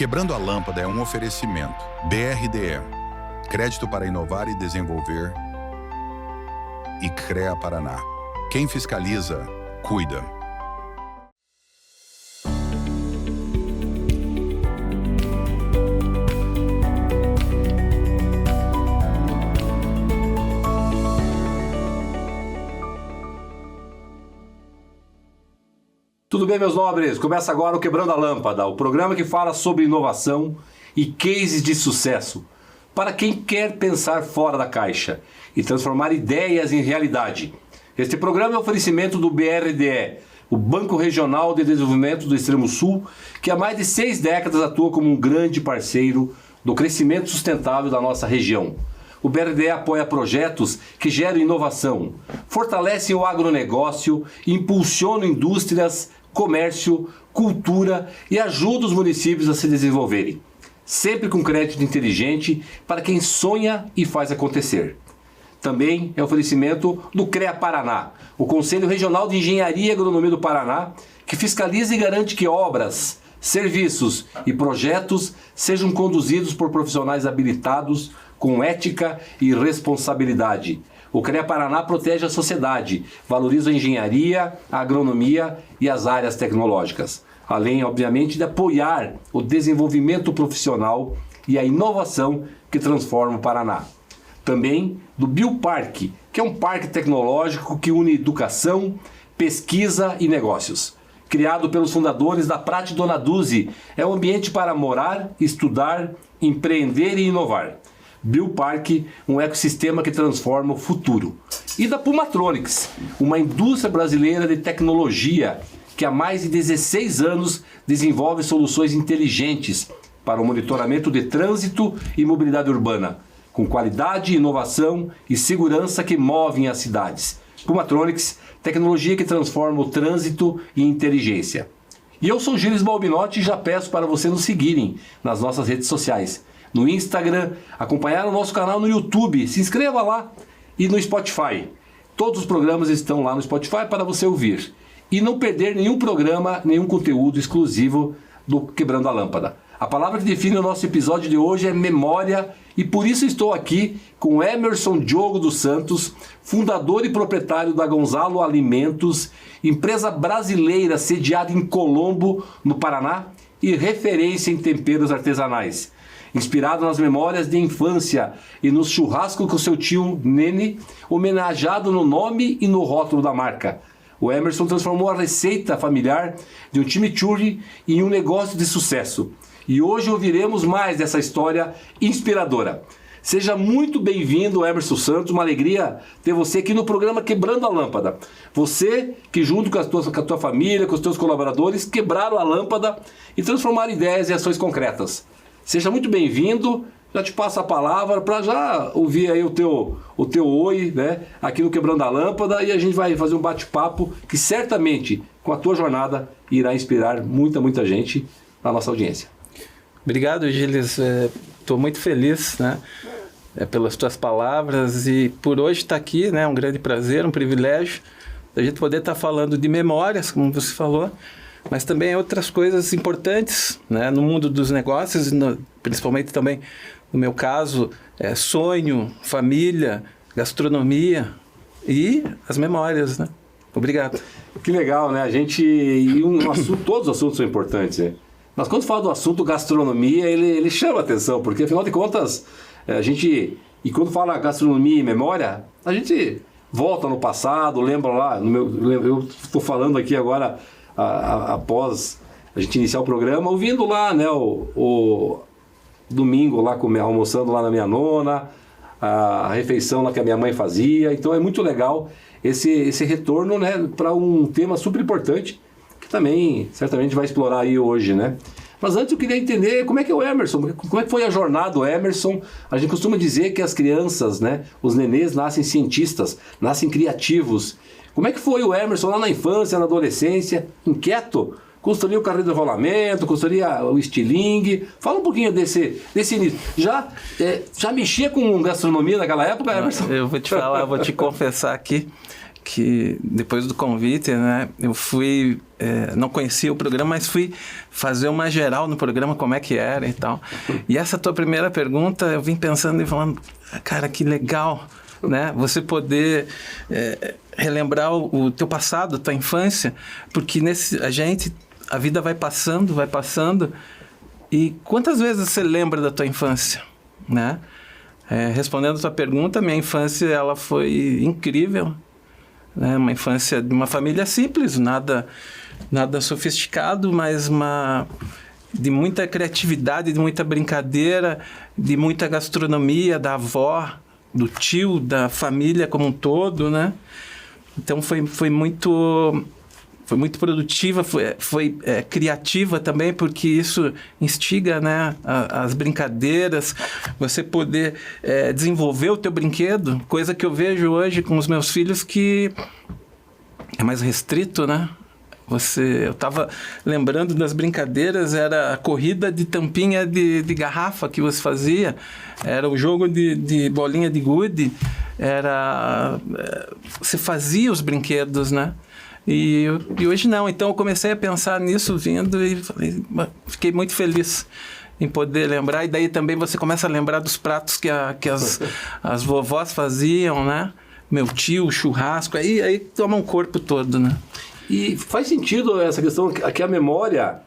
Quebrando a Lâmpada é um oferecimento. BRDE, Crédito para Inovar e Desenvolver, e CREA Paraná. Quem fiscaliza, cuida. Tudo bem, meus nobres? Começa agora o Quebrando a Lâmpada, o programa que fala sobre inovação e cases de sucesso para quem quer pensar fora da caixa e transformar ideias em realidade. Este programa é um oferecimento do BRDE, o Banco Regional de Desenvolvimento do Extremo Sul, que há mais de 6 décadas atua como um grande parceiro do crescimento sustentável da nossa região. O BRDE apoia projetos que geram inovação, fortalecem o agronegócio, impulsionam indústrias, comércio, cultura e ajuda os municípios a se desenvolverem. Sempre com crédito inteligente para quem sonha e faz acontecer. Também é oferecimento do CREA Paraná, o Conselho Regional de Engenharia e Agronomia do Paraná, que fiscaliza e garante que obras, serviços e projetos sejam conduzidos por profissionais habilitados com ética e responsabilidade. O CREA Paraná protege a sociedade, valoriza a engenharia, a agronomia e as áreas tecnológicas, além, obviamente, de apoiar o desenvolvimento profissional e a inovação que transforma o Paraná. Também do Bioparque, que é um parque tecnológico que une educação, pesquisa e negócios. Criado pelos fundadores da Prate Donaduzzi, é um ambiente para morar, estudar, empreender e inovar. Bioparque, um ecossistema que transforma o futuro. E da Pumatronics, uma indústria brasileira de tecnologia que há mais de 16 anos desenvolve soluções inteligentes para o monitoramento de trânsito e mobilidade urbana, com qualidade, inovação e segurança que movem as cidades. Pumatronics, tecnologia que transforma o trânsito e inteligência. E eu sou Gilles Balbinotti e já peço para vocês nos seguirem nas nossas redes sociais. No Instagram, acompanhar o nosso canal no YouTube, se inscreva lá, e no Spotify. Todos os programas estão lá no Spotify para você ouvir. E não perder nenhum programa, nenhum conteúdo exclusivo do Quebrando a Lâmpada. A palavra que define o nosso episódio de hoje é memória, e por isso estou aqui com Emerson Diogo dos Santos, fundador e proprietário da Gonzalo Alimentos, empresa brasileira sediada em Colombo, no Paraná, e referência em temperos artesanais. Inspirado nas memórias de infância e no churrasco com seu tio Nene, homenageado no nome e no rótulo da marca. O Emerson transformou a receita familiar de um chimichurri em um negócio de sucesso. E hoje ouviremos mais dessa história inspiradora. Seja muito bem-vindo, Emerson Santos, uma alegria ter você aqui no programa Quebrando a Lâmpada. Você que junto com a tua família, com os teus colaboradores, quebraram a lâmpada e transformaram ideias em ações concretas. Seja muito bem-vindo, já te passo a palavra para já ouvir aí o teu oi, né, aqui no Quebrando a Lâmpada, e a gente vai fazer um bate-papo que certamente com a tua jornada irá inspirar muita gente na nossa audiência. Obrigado, Gilles, estou muito feliz, né, pelas tuas palavras e por hoje estar aqui, né, um grande prazer, um privilégio a gente poder estar falando de memórias, como você falou, mas também outras coisas importantes, né, no mundo dos negócios, principalmente também, no meu caso, sonho, família, gastronomia e as memórias, né? Obrigado. Que legal, né? Todos os assuntos são importantes, né? Mas quando fala do assunto gastronomia, ele chama a atenção, porque afinal de contas, e quando fala gastronomia e memória, a gente volta no passado, lembra lá, eu estou falando aqui agora, após a gente iniciar o programa, ouvindo lá, né, o domingo lá, almoçando lá na minha nona, a refeição lá que a minha mãe fazia. Então é muito legal esse retorno, né, para um tema super importante, que também certamente vai explorar aí hoje, né? Mas antes eu queria entender como é que é o Emerson, como é que foi a jornada do Emerson. A gente costuma dizer que as crianças, né, os nenês nascem cientistas, nascem criativos. Como é que foi o Emerson lá na infância, na adolescência, inquieto? Construía o carrinho de rolamento, construía o estilingue. Fala um pouquinho desse início. Já mexia com gastronomia naquela época, Emerson? Eu vou te falar, vou te confessar aqui que depois do convite, né, eu fui, não conhecia o programa, mas fui fazer uma geral no programa, como é que era e tal. E essa tua primeira pergunta, eu vim pensando e falando, cara, que legal, né, você poder relembrar o teu passado, a tua infância, porque a vida vai passando, e quantas vezes você lembra da tua infância, né? Respondendo a tua pergunta, minha infância ela foi incrível, né? Uma infância de uma família simples, nada sofisticado, mas de muita criatividade, de muita brincadeira, de muita gastronomia, da avó, do tio, da família como um todo, né? Então foi muito produtiva, foi criativa também, porque isso instiga, né, as brincadeiras, você poder desenvolver o teu brinquedo, coisa que eu vejo hoje com os meus filhos que é mais restrito, né? Eu estava lembrando das brincadeiras, era a corrida de tampinha de garrafa que você fazia, era o jogo de bolinha de gude, você fazia os brinquedos, né? E hoje não, então eu comecei a pensar nisso vindo e fiquei muito feliz em poder lembrar, e daí também você começa a lembrar dos pratos que as vovós faziam, né? Meu tio, churrasco, aí toma um corpo todo, né? E faz sentido essa questão que a memória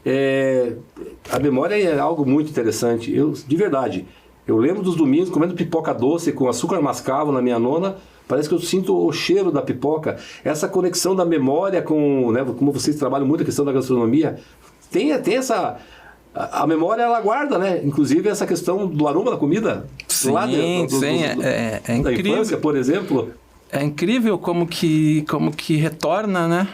é algo muito interessante. De verdade, eu lembro dos domingos comendo pipoca doce com açúcar mascavo na minha nona. Parece que eu sinto o cheiro da pipoca. Essa conexão da memória com, né, como vocês trabalham muito a questão da gastronomia, tem essa... A memória, ela guarda, né? Inclusive essa questão do aroma da comida. Sim, lá é da incrível. Infância, por exemplo. É incrível como que retorna, né?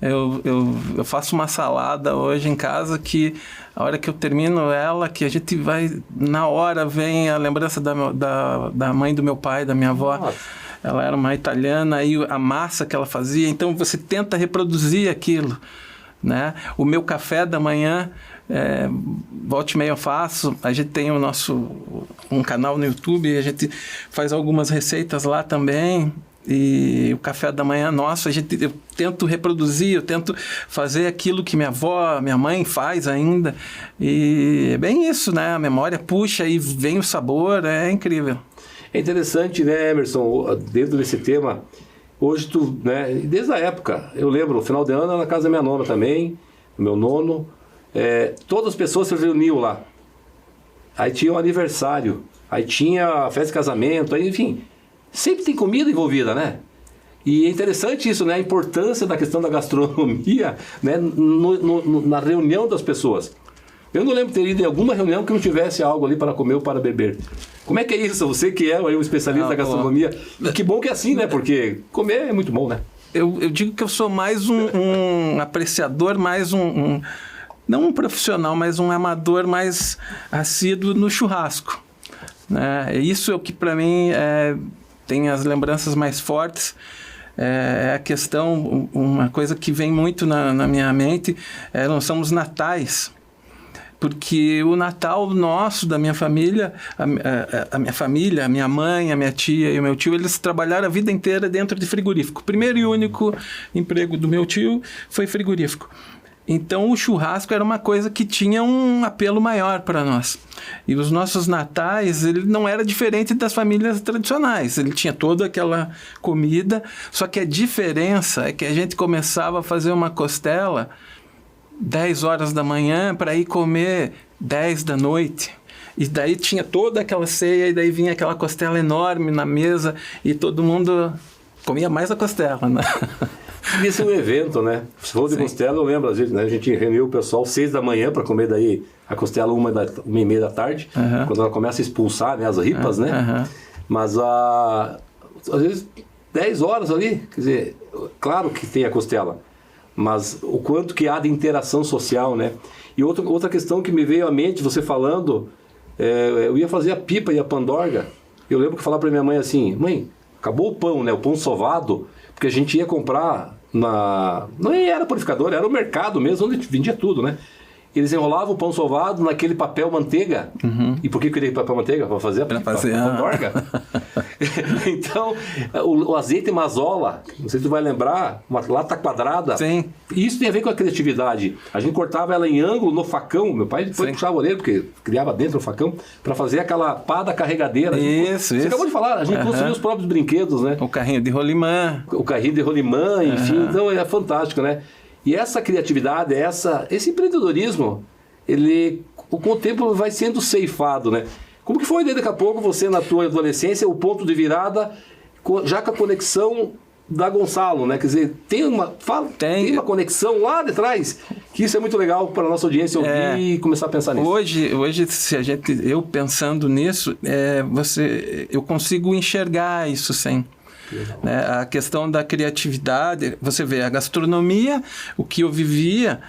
Eu faço uma salada hoje em casa que a hora que eu termino ela, que a gente vai, na hora vem a lembrança da mãe do meu pai, da minha avó. Nossa. Ela era uma italiana, aí a massa que ela fazia, então você tenta reproduzir aquilo, né? O meu café da manhã, volta e meia eu faço, a gente tem um canal no YouTube, a gente faz algumas receitas lá também, e o café da manhã nosso, eu tento reproduzir, eu tento fazer aquilo que minha avó, minha mãe faz ainda, e é bem isso, né? A memória puxa e vem o sabor, é incrível. É interessante, né, Emerson, dentro desse tema, hoje né, desde a época, eu lembro, no final de ano, na casa da minha nona também, do meu nono, todas as pessoas se reuniam lá. Aí tinha um aniversário, aí tinha a festa de casamento, aí, enfim, sempre tem comida envolvida, né? E é interessante isso, né, a importância da questão da gastronomia, né, na reunião das pessoas. Eu não lembro de ter ido em alguma reunião que não tivesse algo ali para comer ou para beber. Como é que é isso? Você que é um especialista da gastronomia. Que bom que é assim, né? Porque comer é muito bom, né? Eu digo que eu sou mais um apreciador, mais não um profissional, mas um amador mais assíduo no churrasco, né? Isso é o que para mim tem as lembranças mais fortes. É a questão, uma coisa que vem muito na minha mente, são os natais. Porque o Natal nosso, da minha família, a minha família, a minha mãe, a minha tia e o meu tio, eles trabalharam a vida inteira dentro de frigorífico. O primeiro e único emprego do meu tio foi frigorífico. Então o churrasco era uma coisa que tinha um apelo maior para nós. E os nossos natais, ele não era diferente das famílias tradicionais. Ele tinha toda aquela comida, só que a diferença é que a gente começava a fazer uma costela 10 horas da manhã para ir comer 10 da noite. E daí tinha toda aquela ceia, e daí vinha aquela costela enorme na mesa, e todo mundo comia mais a costela, né? Isso é um evento, né? Se for de costela, eu lembro, às vezes, né? A gente reuniu o pessoal 6 da manhã para comer daí a costela 1h30 da tarde, quando ela começa a expulsar, né, as ripas, né? Mas às vezes 10 horas ali, quer dizer, claro que tem a costela, mas o quanto que há de interação social, né? E outra questão que me veio à mente, você falando, eu ia fazer a pipa e a pandorga. Eu lembro que eu falava para minha mãe assim, mãe, acabou o pão, né? O pão sovado, porque a gente ia comprar não era purificador, era o mercado mesmo, onde vendia tudo, né? eles enrolavam o pão sovado naquele papel manteiga. E por que eu queria papel manteiga? Para fazer a pão d'orga. Então, o azeite mazola, não sei se tu vai lembrar, uma lata quadrada. Sim. Isso tem a ver com a criatividade. A gente cortava ela em ângulo no facão. Meu pai foi puxar a orelha, porque criava dentro do facão, para fazer aquela pá da carregadeira. Isso. Você acabou de falar, a gente construiu os próprios brinquedos, né? O carrinho de rolimã. O carrinho de rolimã, enfim. Então, é fantástico, né? E essa criatividade, esse empreendedorismo, ele, com o tempo, vai sendo ceifado, né? Como que foi, daqui a pouco, você, na tua adolescência, o ponto de virada, já com a conexão da Gonçalo, né? Quer dizer, tem uma conexão lá de trás, que isso é muito legal para a nossa audiência ouvir e começar a pensar nisso. Hoje se eu pensando nisso, eu consigo enxergar isso sim. Né? A questão da criatividade, você vê a gastronomia, o que eu vivia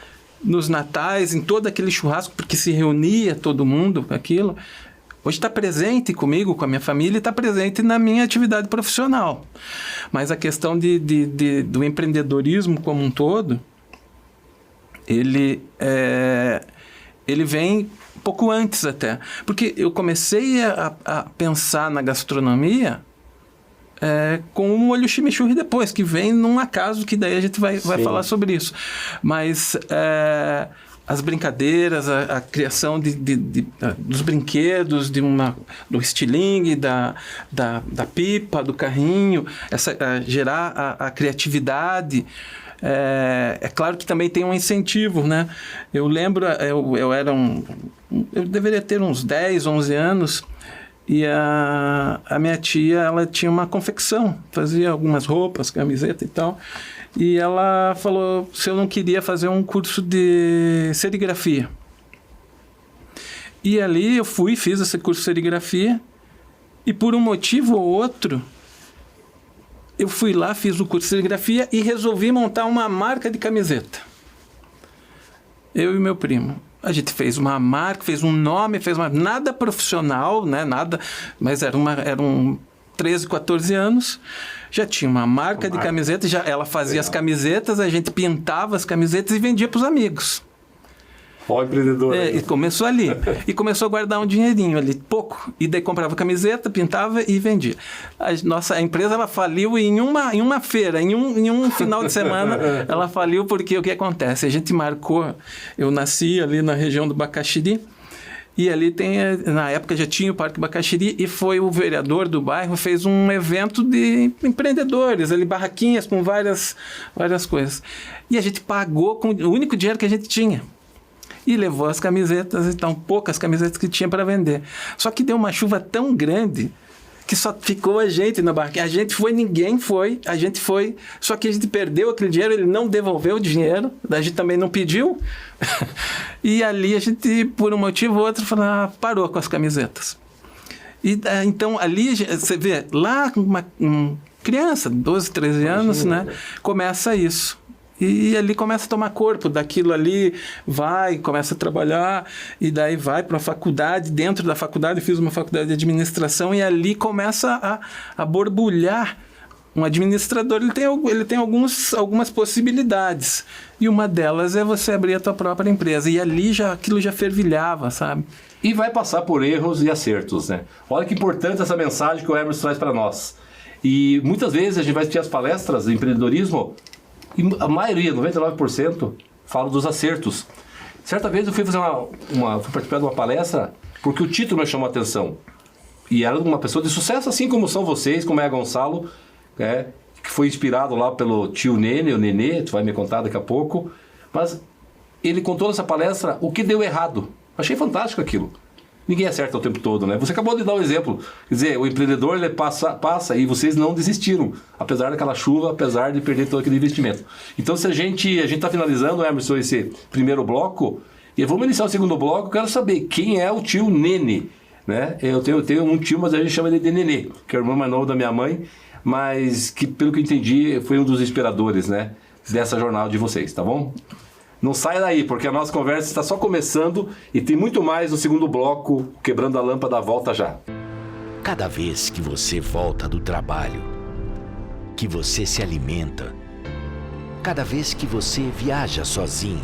nos natais, em todo aquele churrasco, porque se reunia todo mundo, aquilo, hoje está presente comigo, com a minha família, e está presente na minha atividade profissional. Mas a questão do empreendedorismo como um todo, ele vem um pouco antes até, porque eu comecei a pensar na gastronomia com um olho chimichurri depois, que vem num acaso, que daí a gente vai falar sobre isso. Mas as brincadeiras, a criação dos brinquedos, do estilingue, da pipa, do carrinho, gerar a criatividade. É claro que também tem um incentivo, né? Eu lembro, eu deveria ter uns 10, 11 anos, e a minha tia, ela tinha uma confecção, fazia algumas roupas, camiseta e tal, e ela falou se eu não queria fazer um curso de serigrafia. E ali eu fiz esse curso de serigrafia, e por um motivo ou outro, eu fui lá, fiz o curso de serigrafia e resolvi montar uma marca de camiseta. Eu e meu primo. A gente fez uma marca, fez um nome, nada profissional, né? Nada, mas eram 13, 14 anos, já tinha uma marca de camiseta, ela fazia as camisetas, a gente pintava as camisetas e vendia para os amigos. Ó, empreendedor. E começou ali. E começou a guardar um dinheirinho ali, pouco. E daí comprava camiseta, pintava e vendia. A empresa, ela faliu em uma feira, em um final de semana, ela faliu porque o que acontece? A gente marcou, eu nasci ali na região do Bacaxiri, e ali na época já tinha o Parque Bacaxiri, e foi o vereador do bairro, fez um evento de empreendedores, ali barraquinhas com várias coisas. E a gente pagou com o único dinheiro que a gente tinha. E levou as camisetas, então, poucas camisetas que tinha para vender. Só que deu uma chuva tão grande que só ficou a gente na barraquinha. Ninguém foi, a gente foi, só que a gente perdeu aquele dinheiro, ele não devolveu o dinheiro, a gente também não pediu. E ali a gente, por um motivo ou outro, parou com as camisetas. E então ali, você vê, lá uma criança, 12, 13 anos, né, começa isso. E ali começa a tomar corpo daquilo ali, começa a trabalhar, e daí vai para a faculdade. Dentro da faculdade, eu fiz uma faculdade de administração, e ali começa a borbulhar. Um administrador, ele tem algumas possibilidades, e uma delas é você abrir a tua própria empresa, e ali aquilo já fervilhava, sabe? E vai passar por erros e acertos, né? Olha que importante essa mensagem que o Emerson traz para nós. E muitas vezes a gente vai assistir as palestras de empreendedorismo, e a maioria, 99%, fala dos acertos. Certa vez eu fui fazer fui participar de uma palestra porque o título me chamou a atenção. E era uma pessoa de sucesso, assim como são vocês, como é a Gonçalo, que foi inspirado lá pelo tio Nene, o Nenê, tu vai me contar daqui a pouco. Mas ele contou nessa palestra o que deu errado. Achei fantástico aquilo. Ninguém acerta o tempo todo, né? Você acabou de dar um exemplo. Quer dizer, o empreendedor, ele passa e vocês não desistiram, apesar daquela chuva, apesar de perder todo aquele investimento. Então, se a gente está finalizando, Emerson, esse primeiro bloco, e vamos iniciar o segundo bloco, eu quero saber quem é o tio Nene, né? Eu tenho um tio, mas a gente chama ele de Nenê, que é o irmão mais novo da minha mãe, mas que, pelo que eu entendi, foi um dos inspiradores, né, dessa jornada de vocês, tá bom? Não sai daí, porque a nossa conversa está só começando e tem muito mais no segundo bloco. Quebrando a Lâmpada volta já. Cada vez que você volta do trabalho, que você se alimenta, cada vez que você viaja sozinho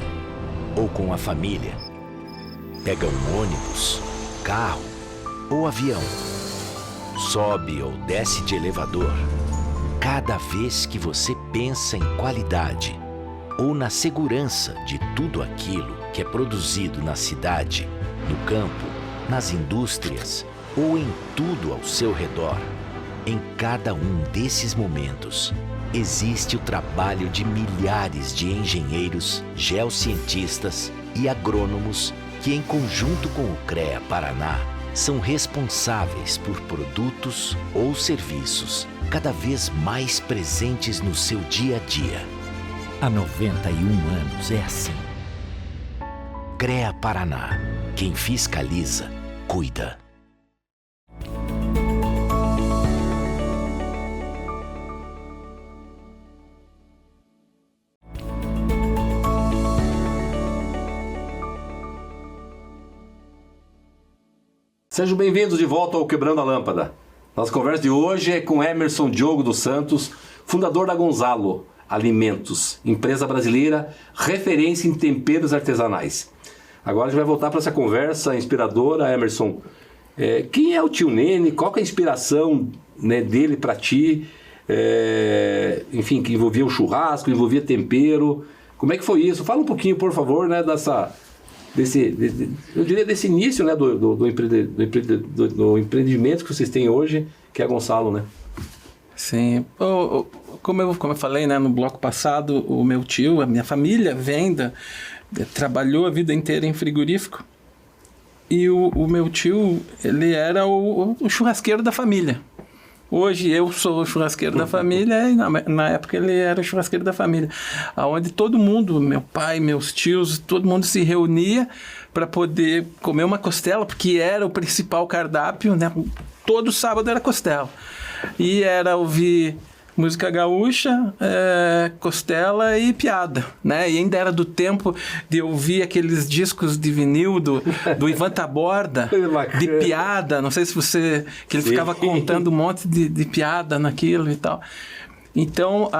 ou com a família, pega um ônibus, carro ou avião, sobe ou desce de elevador, cada vez que você pensa em qualidade ou na segurança de tudo aquilo que é produzido na cidade, no campo, nas indústrias ou em tudo ao seu redor, em cada um desses momentos, existe o trabalho de milhares de engenheiros, geocientistas e agrônomos que, em conjunto com o CREA Paraná, são responsáveis por produtos ou serviços cada vez mais presentes no seu dia a dia. Há 91 anos é assim. CREA Paraná. Quem fiscaliza, cuida. Sejam bem-vindos de volta ao Quebrando a Lâmpada. Nossa conversa de hoje é com Emerson Diogo dos Santos, fundador da Gonzalo Alimentos, empresa brasileira referência em temperos artesanais. Agora a gente vai voltar para essa conversa inspiradora. Emerson, quem é o tio Nene? Qual que é a inspiração, né, dele para ti? Enfim, que envolvia o churrasco, envolvia tempero. Como é que foi isso? Fala um pouquinho, por favor, né, eu diria desse início, né, do empreendimento que vocês têm hoje, que é a Gonzalo, né? Sim. Como eu falei, né, no bloco passado, o meu tio, a minha família trabalhou a vida inteira em frigorífico. E o meu tio, ele era o churrasqueiro da família. Hoje eu sou o churrasqueiro da família e na época ele era o churrasqueiro da família. Onde todo mundo, meu pai, meus tios, todo mundo se reunia para poder comer uma costela, porque era o principal cardápio, né? Todo sábado era costela. E era ouvir música gaúcha, costela e piada, né? E ainda era do tempo de ouvir aqueles discos de vinil do Ivan Taborda, de piada. Não sei se você... que ele ficava contando um monte de piada naquilo e tal. Então,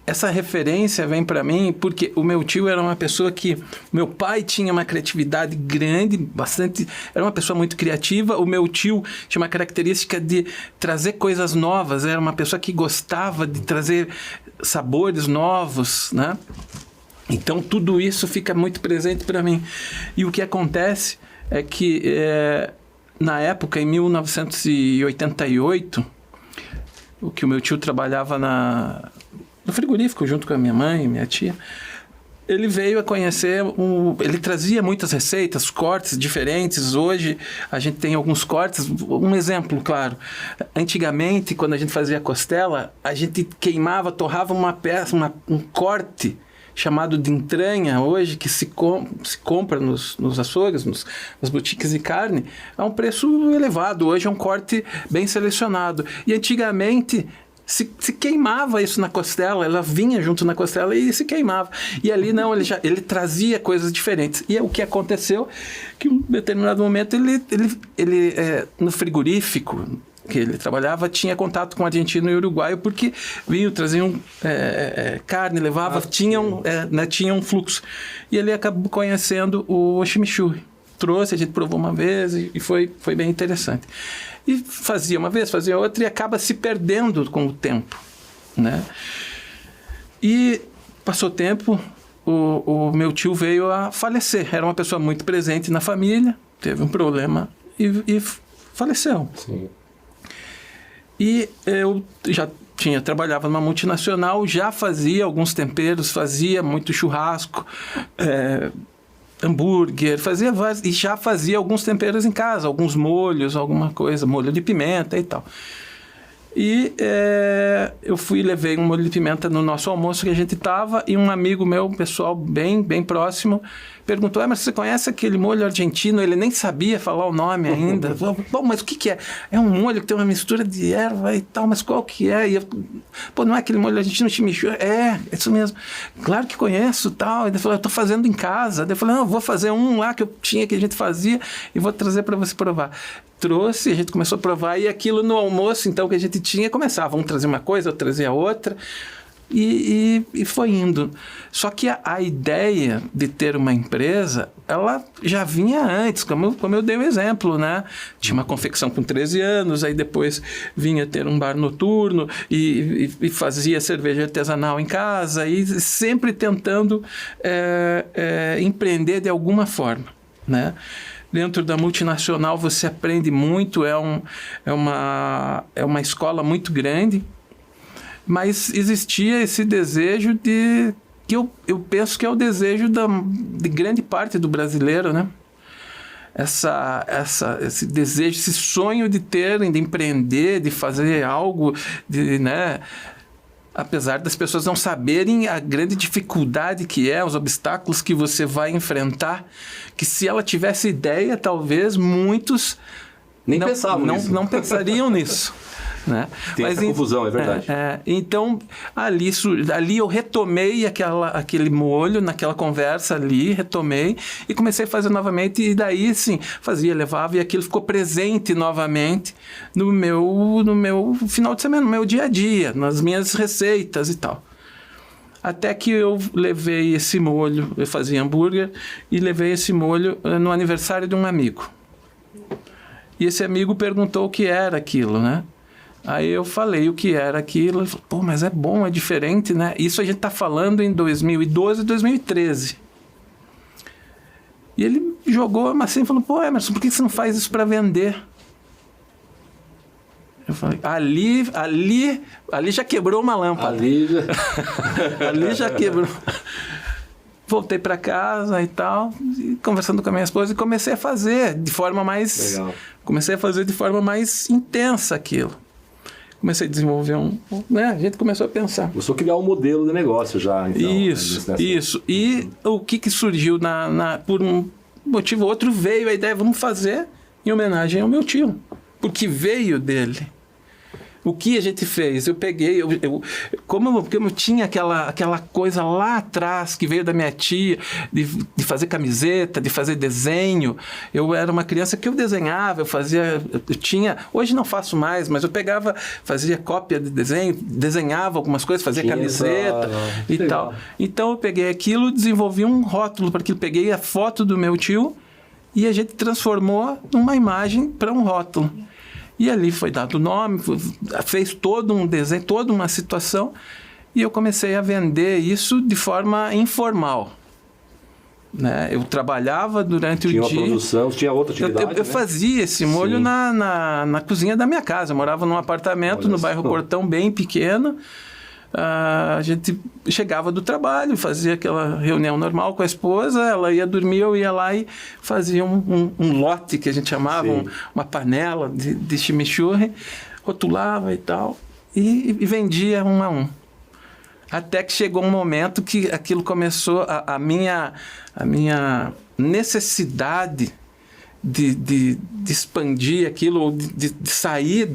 essa referência vem para mim porque o meu tio era uma pessoa que... Meu pai tinha uma criatividade grande, bastante... Era uma pessoa muito criativa. O meu tio tinha uma característica de trazer coisas novas. Era uma pessoa que gostava de trazer sabores novos, né? Então, tudo isso fica muito presente para mim. E o que acontece é que, na época, em 1988, o que o meu tio trabalhava no frigorífico, junto com a minha mãe e minha tia, ele veio a conhecer, ele trazia muitas receitas, cortes diferentes. Hoje a gente tem alguns cortes. Um exemplo, claro. Antigamente, quando a gente fazia costela, a gente queimava, torrava uma peça, um corte chamado de entranha, hoje, que se compra nos açougues, nas boutiques de carne, a um preço elevado. Hoje é um corte bem selecionado. E antigamente... Se queimava isso na costela, ela vinha junto na costela e se queimava. E ali não, ele trazia coisas diferentes. E o que aconteceu, que em um determinado momento ele no frigorífico que ele trabalhava, tinha contato com argentino e uruguaio, porque traziam carne, tinham um fluxo. E ele acabou conhecendo o chimichurri. Trouxe, a gente provou uma vez e foi bem interessante. E fazia uma vez, fazia outra e acaba se perdendo com o tempo, né? E passou tempo, o meu tio veio a falecer. Era uma pessoa muito presente na família, teve um problema e faleceu. Sim. E eu já trabalhava numa multinacional, já fazia alguns temperos, fazia muito churrasco, hambúrguer, e já fazia alguns temperos em casa, alguns molhos, alguma coisa, molho de pimenta e tal. E eu levei um molho de pimenta no nosso almoço que a gente estava, e um amigo meu, pessoal bem, bem próximo, perguntou: mas você conhece aquele molho argentino? Ele nem sabia falar o nome ainda. Bom, mas o que é? É um molho que tem uma mistura de erva e tal, mas qual que é? E eu, não é aquele molho argentino chimichurri? É isso mesmo. Claro que conheço, tal. Ele falou: eu estou fazendo em casa. Eu falei: não, eu vou fazer um lá que eu tinha, que a gente fazia, e vou trazer para você provar. Trouxe, a gente começou a provar, e aquilo no almoço, então, que a gente tinha, começava, vamos trazer uma coisa, eu trazia outra. E foi indo. Só que a ideia de ter uma empresa, ela já vinha antes, como eu dei o exemplo, né? Tinha uma confecção com 13 anos, aí depois vinha ter um bar noturno e fazia cerveja artesanal em casa, e sempre tentando empreender de alguma forma, né? Dentro da multinacional você aprende muito, é uma escola muito grande, mas existia esse desejo que eu penso que é o desejo de grande parte do brasileiro, né? Esse desejo, esse sonho de empreender, de fazer algo, né? Apesar das pessoas não saberem a grande dificuldade que é, os obstáculos que você vai enfrentar, que se ela tivesse ideia, talvez muitos não pensariam nisso. Né? Tem essa confusão, é verdade. Então, ali eu retomei aquele molho, naquela conversa ali, retomei e comecei a fazer novamente, e daí, sim, levava, e aquilo ficou presente novamente no meu final de semana, no meu dia a dia, nas minhas receitas e tal. Até que eu levei esse molho, eu fazia hambúrguer, e levei esse molho no aniversário de um amigo. E esse amigo perguntou o que era aquilo, né? Aí eu falei o que era aquilo, ele falou, pô, mas é bom, é diferente, né? Isso a gente está falando em 2012 e 2013. E ele jogou assim e falou, pô, Emerson, por que você não faz isso para vender? Eu falei, ali já quebrou uma lâmpada. Ali já quebrou. Voltei para casa e tal, e conversando com a minha esposa, e comecei a fazer de forma mais... Legal. Comecei a fazer de forma mais intensa aquilo. Comecei a desenvolver a gente começou a pensar. Começou a criar um modelo de negócio já, então. Isso. E o que surgiu por um motivo ou outro, veio a ideia, vamos fazer em homenagem ao meu tio. Porque veio dele. O que a gente fez? Eu peguei, como eu tinha aquela coisa lá atrás que veio da minha tia, de fazer camiseta, de fazer desenho. Eu era uma criança que eu desenhava, hoje não faço mais, mas eu pegava, fazia cópia de desenho, desenhava algumas coisas, fazia camiseta e tal. Então eu peguei aquilo, desenvolvi um rótulo para aquilo, peguei a foto do meu tio e a gente transformou numa imagem para um rótulo. E ali foi dado o nome, fez todo um desenho, toda uma situação, e eu comecei a vender isso de forma informal. Né? Eu trabalhava durante o dia... Tinha uma produção, tinha outra atividade, eu fazia esse molho na cozinha da minha casa. Eu morava num apartamento no bairro Portão, bem pequeno. A gente chegava do trabalho, fazia aquela reunião normal com a esposa, ela ia dormir, eu ia lá e fazia um lote, que a gente chamava, uma panela de chimichurri, rotulava e tal, e vendia um a um. Até que chegou um momento que aquilo começou, a minha necessidade de expandir aquilo, ou de sair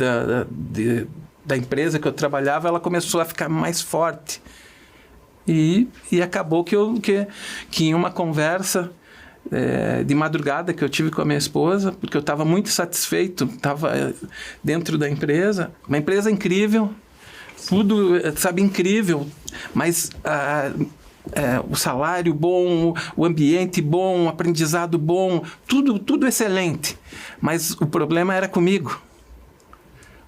da empresa que eu trabalhava, ela começou a ficar mais forte. E acabou que em uma conversa de madrugada que eu tive com a minha esposa, porque eu estava muito satisfeito, estava dentro da empresa, uma empresa incrível, tudo, sabe, incrível, mas o salário bom, o ambiente bom, o aprendizado bom, tudo excelente. Mas o problema era comigo.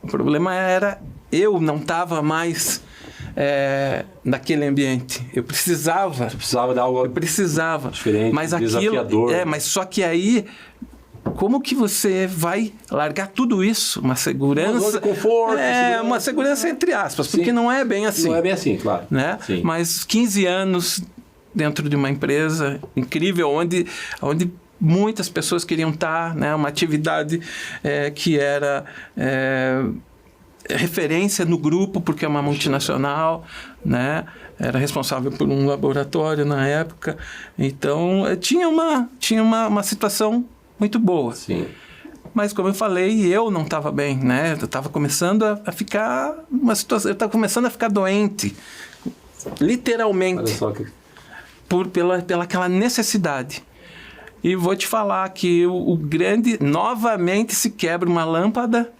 O problema era, eu não estava mais naquele ambiente. Eu precisava. Você precisava de algo diferente, mas desafiador. Mas só que aí, como que você vai largar tudo isso? Uma segurança... conforto. Uma segurança entre aspas, porque não é bem assim. Não é bem assim, claro. Né? Mas 15 anos dentro de uma empresa incrível, onde muitas pessoas queriam estar, né? Uma atividade que era referência no grupo, porque é uma multinacional, né? Era responsável por um laboratório na época. Então, tinha uma situação muito boa. Sim. Mas, como eu falei, eu não estava bem, né? Eu estava começando a ficar... eu estava começando a ficar doente, literalmente. Olha só que... pela aquela necessidade. E vou te falar que novamente se quebra uma lâmpada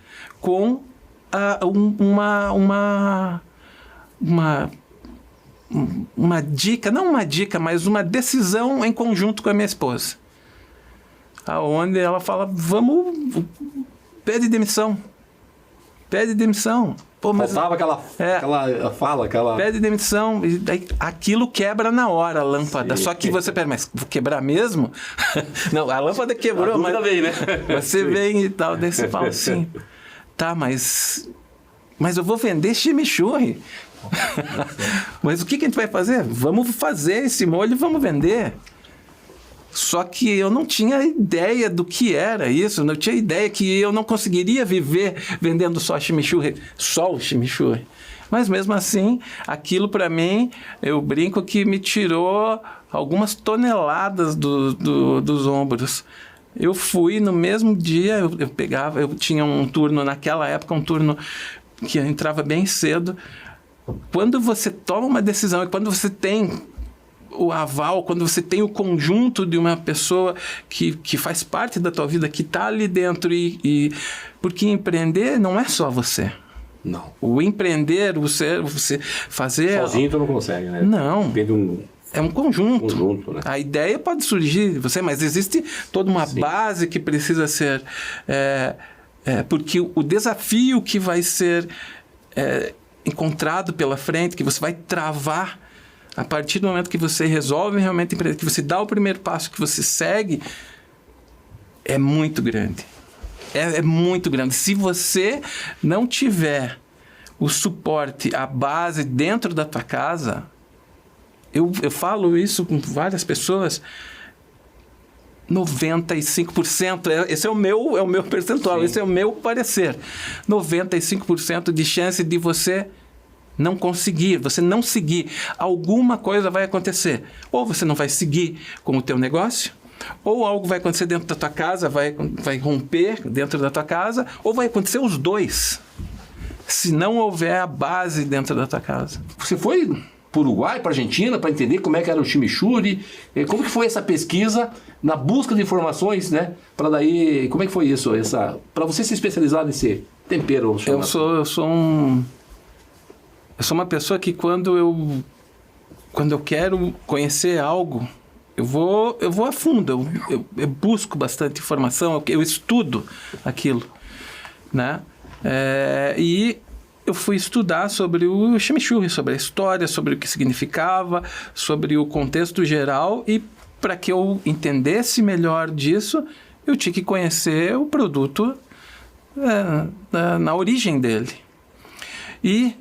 uma dica, não uma dica, mas uma decisão em conjunto com a minha esposa. Aonde ela fala, pede demissão. Pede demissão. Pô, mas Faltava aquela fala, aquela... pede demissão, e daí aquilo quebra na hora a lâmpada. Sim. Só que você pede, mas vou quebrar mesmo? Não, a lâmpada quebrou, mas vem, né? você vem e tal, daí você fala assim, tá, mas eu vou vender chimichurri. Mas o que a gente vai fazer? Vamos fazer esse molho e vamos vender. Só que eu não tinha ideia do que era isso, não tinha ideia que eu não conseguiria viver vendendo só o chimichurri. Mas mesmo assim, aquilo para mim, eu brinco que me tirou algumas toneladas dos ombros. Eu fui no mesmo dia, eu tinha um turno naquela época, um turno que eu entrava bem cedo. Quando você toma uma decisão e quando você tem o aval, quando você tem o conjunto de uma pessoa que faz parte da tua vida, que está ali dentro porque empreender não é só você. Não. O empreender, você fazer... Sozinho tu não consegue, né? Não. Depende é um conjunto. Né? A ideia pode surgir de você, mas existe toda uma base que precisa ser... porque o desafio que vai ser encontrado pela frente, que você vai travar a partir do momento que você resolve realmente empreender, que você dá o primeiro passo, que você segue, é muito grande. É muito grande. Se você não tiver o suporte, a base dentro da tua casa, eu falo isso com várias pessoas, 95%, esse é o meu percentual, esse é o meu parecer. 95% de chance de você não conseguir, você não seguir. Alguma coisa vai acontecer. Ou você não vai seguir com o teu negócio, ou algo vai acontecer dentro da tua casa, vai romper dentro da tua casa, ou vai acontecer os dois, se não houver a base dentro da tua casa. Você foi para o Uruguai, para a Argentina, para entender como é que era o chimichurri? Como que foi essa pesquisa na busca de informações, né? Para daí, como é que foi isso? Para você se especializar nesse tempero? Eu sou uma pessoa que quando eu quero conhecer algo, eu vou a fundo, eu busco bastante informação, eu estudo aquilo, né? E eu fui estudar sobre o chimichurri, sobre a história, sobre o que significava, sobre o contexto geral, e para que eu entendesse melhor disso, eu tinha que conhecer o produto na origem dele. E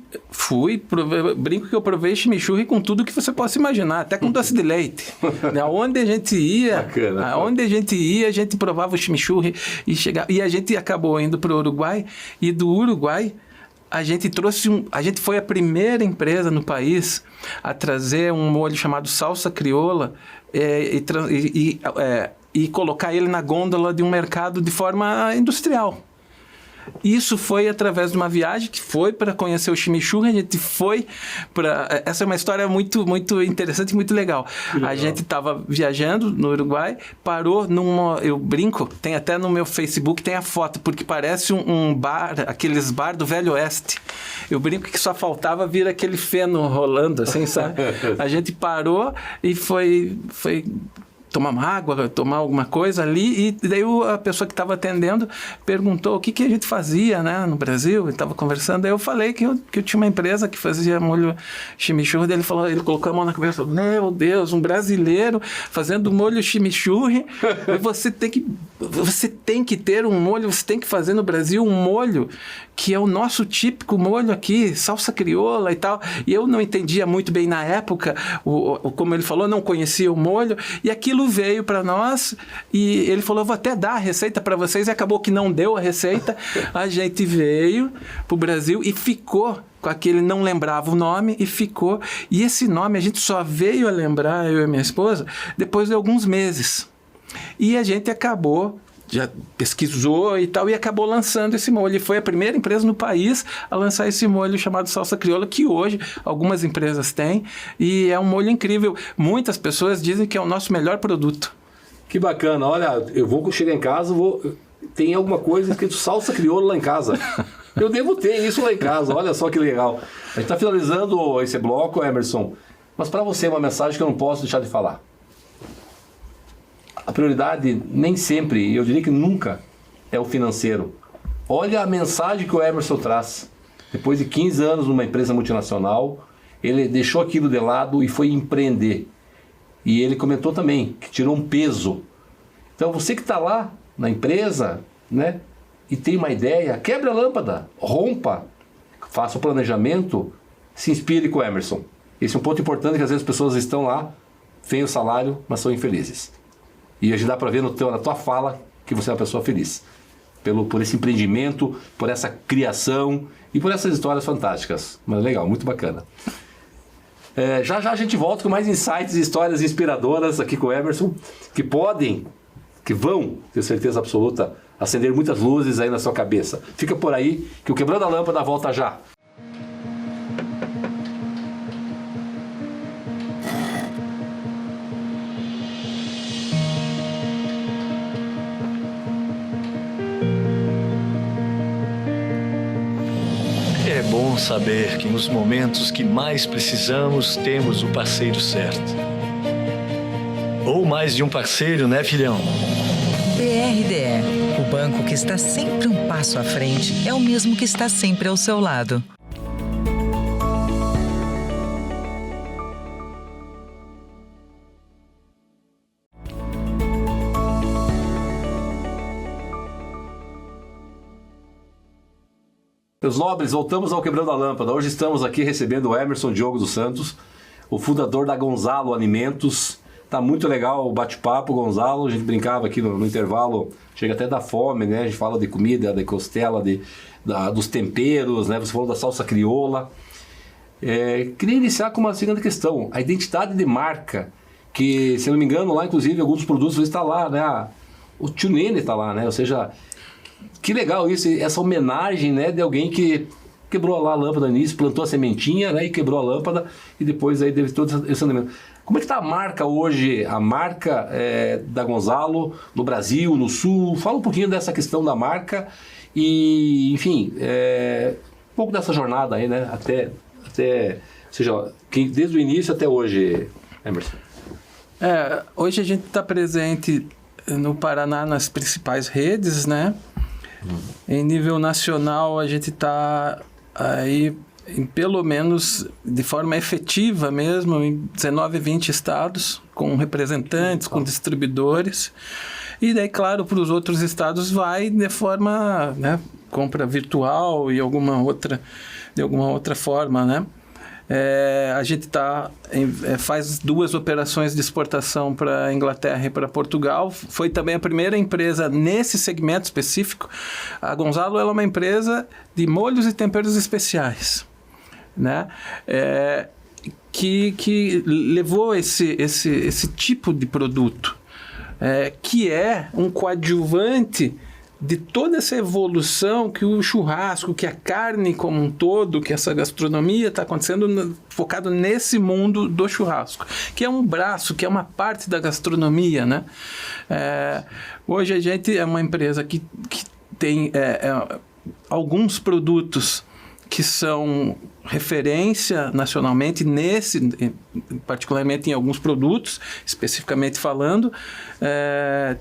brinco que eu provei chimichurri com tudo que você possa imaginar, até com doce de leite. Aonde a gente ia, a gente provava o chimichurri e a gente acabou indo para o Uruguai, e do Uruguai a gente foi a primeira empresa no país a trazer um molho chamado salsa crioula e colocar ele na gôndola de um mercado de forma industrial. Isso foi através de uma viagem que foi para conhecer o chimichurri. A gente foi para... Essa é uma história muito, muito interessante e muito legal. A gente estava viajando no Uruguai, parou eu brinco, tem até no meu Facebook, tem a foto, porque parece um bar, aqueles bar do Velho Oeste. Eu brinco que só faltava vir aquele feno rolando, assim, sabe? A gente parou e foi tomar uma água, tomar alguma coisa ali, e daí a pessoa que estava atendendo perguntou o que a gente fazia, né, no Brasil, e estava conversando, aí eu falei que eu tinha uma empresa que fazia molho chimichurri, daí ele colocou a mão na cabeça, meu Deus, um brasileiro fazendo molho chimichurri, você tem que ter um molho, você tem que fazer no Brasil um molho que é o nosso típico molho aqui, salsa crioula e tal, e eu não entendia muito bem na época, como ele falou, não conhecia o molho, e aquilo veio para nós, e ele falou, eu vou até dar a receita para vocês, e acabou que não deu a receita, a gente veio para o Brasil e ficou com aquele, não lembrava o nome, e ficou, e esse nome a gente só veio a lembrar, eu e minha esposa, depois de alguns meses, e a gente já pesquisou e tal, e acabou lançando esse molho. E foi a primeira empresa no país a lançar esse molho chamado salsa crioula, que hoje algumas empresas têm, e é um molho incrível. Muitas pessoas dizem que é o nosso melhor produto. Que bacana. Olha, eu vou chegar em casa, tem alguma coisa escrito salsa crioula lá em casa. Eu devo ter isso lá em casa, olha só que legal. A gente está finalizando esse bloco, Emerson. Mas para você, uma mensagem que eu não posso deixar de falar. A prioridade nem sempre, eu diria que nunca, é o financeiro. Olha a mensagem que o Emerson traz. Depois de 15 anos numa empresa multinacional, ele deixou aquilo de lado e foi empreender. E ele comentou também que tirou um peso. Então você que está lá na empresa, né, e tem uma ideia, quebre a lâmpada, rompa, faça o planejamento, se inspire com o Emerson. Esse é um ponto importante, que às vezes as pessoas estão lá, veem o salário, mas são infelizes. E a gente dá para ver na tua fala que você é uma pessoa feliz. Por esse empreendimento, por essa criação e por essas histórias fantásticas. Mas legal, muito bacana. Já já a gente volta com mais insights e histórias inspiradoras aqui com o Emerson, que vão, tenho certeza absoluta, acender muitas luzes aí na sua cabeça. Fica por aí, que o Quebrando a Lâmpada volta já. É bom saber que nos momentos que mais precisamos, temos o parceiro certo. Ou mais de um parceiro, né, filhão? BRDE, o banco que está sempre um passo à frente, é o mesmo que está sempre ao seu lado. Meus nobres, voltamos ao Quebrando a Lâmpada. Hoje estamos aqui recebendo o Emerson Diogo dos Santos, o fundador da Gonzalo Alimentos. Tá muito legal o bate-papo, Gonzalo. A gente brincava aqui no intervalo, chega até da fome, né? A gente fala de comida, de costela, dos temperos, né? Você falou da salsa crioula. Queria iniciar com uma segunda questão, a identidade de marca, que, se não me engano, lá, inclusive, alguns dos produtos está lá, né? O Tio Nene está lá, né? Ou seja, que legal isso, essa homenagem, né, de alguém que quebrou lá a lâmpada no início, plantou a sementinha, né, e quebrou a lâmpada, e depois aí teve todo esse andamento. Como é que está a marca hoje, a marca da Gonzalo, no Brasil, no Sul? Fala um pouquinho dessa questão da marca e, enfim, um pouco dessa jornada aí, né, até ou seja, desde o início até hoje, Emerson. Hoje a gente está presente no Paraná nas principais redes, né? Em nível nacional, a gente está aí, pelo menos de forma efetiva mesmo, em 19, 20 estados, com representantes, com distribuidores. E daí, claro, para os outros estados vai de forma, né, compra virtual e de alguma outra forma, né? A gente faz 2 operações de exportação para a Inglaterra e para Portugal. Foi também a primeira empresa nesse segmento específico. A Gonzalo é uma empresa de molhos e temperos especiais, né? Que levou esse tipo de produto, que é um coadjuvante de toda essa evolução que o churrasco, que a carne como um todo, que essa gastronomia está acontecendo focado nesse mundo do churrasco, que é um braço, que é uma parte da gastronomia, né? Hoje a gente é uma empresa que tem alguns produtos que são referência nacionalmente, particularmente em alguns produtos, especificamente falando.